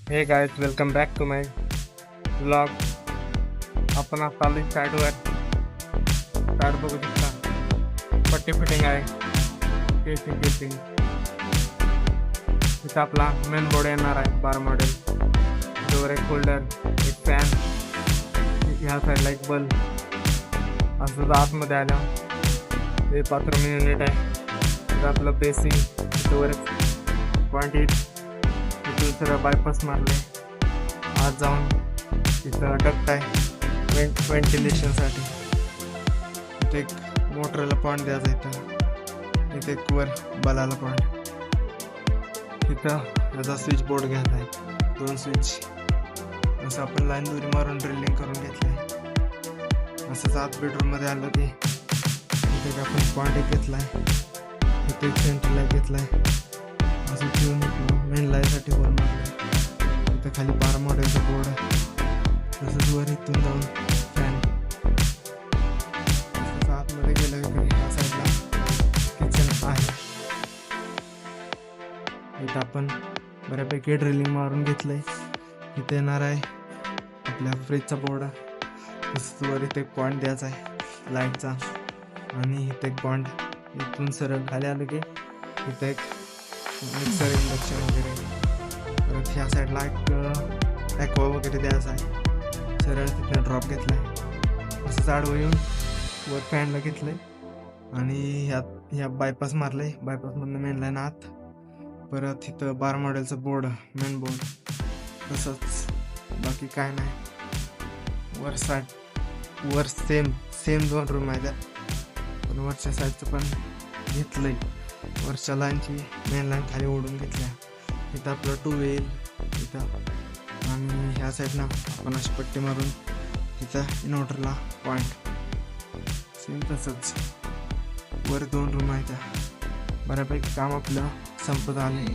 हे guys, welcome back to my blog. आपण आता आलो साईडवर. साईड बघू शकता, पट्टी फिटिंग आहे, केसिंग. इथं आपला मेन बोर्ड येणार आहे 12 मॉडेल. त्याच्यावर एक होल्डर, एक फॅन, ह्या साईडला एक बल्ब. असं आतमध्ये आलं हे बाथरूम युनिट आहे. तिथं आपलं बेसिंग, त्याच्यावर एक पॉईंट तिथून सगळं बायपास मारले. आज जाऊन तिथं डक्ट आहे व्हेंटिलेशनसाठी. इथे एक मोटरला पॉईंट द्यायचा. इथं एक वर बलाला पॉईंट. तिथं याचा स्विच बोर्ड घ्यायचा आहे, 2 स्विच. असं आपण लाईन दुरी मारून ड्रिलिंग करून घेतलं आहे. असंच आत बेडरूममध्ये आलं की इथे आपण पॉईंट एक घेतला आहे, इथे एक सेंटरला घेतला आहे. असं ठेवून मेन लाईनसाठी होल मारलं. इथं खाली 12 मॉडेलचं बोर्ड आहे. तसंच वर इथून जाऊन फॅन. तसंच आतमध्ये गेलं की ह्या साईडला किचन आहे. इथं आपण बऱ्यापैकी ड्रिलिंग मारून घेतलंय. इथे येणार आहे आपल्या फ्रीजचा बोर्ड. तसंच वर इथे एक पॉईंट द्यायचा आहे लाईटचा. आणि इथे एक पॉईंट इथून सरळ खाली आलं की इथं एक मिक्सर, इंडक्शन वगैरे. परत ह्या साईडला एक ॲक्वा वगैरे द्यायचा आहे. सरळ तिथनं ड्रॉप घेतला आहे. असं आडवं येऊन वर फॅनला घेतलं आहे. आणि ह्या बायपास मारलं आहे. बायपासमधनं मेन लाईन आत. परत इथं 12 मॉडेलचं बोर्ड, मेन बोर्ड. तसंच बाकी काय नाही. वर सेम 2 रूम आहे त्यात. पण वरच्या साईडचं पण घेतलं आहे. वरच्या लाईनची मेन लाईन खाली ओढून घेतल्या. इथं आपलं 2 येईल इथं. आणि ह्या साईडनं आपण अशी पट्टी मारून तिथं इन्व्हर्टरला पॉईंट. सेम तसंच वर 2 रूम आहेत. बऱ्यापैकी काम आपलं संपत आले.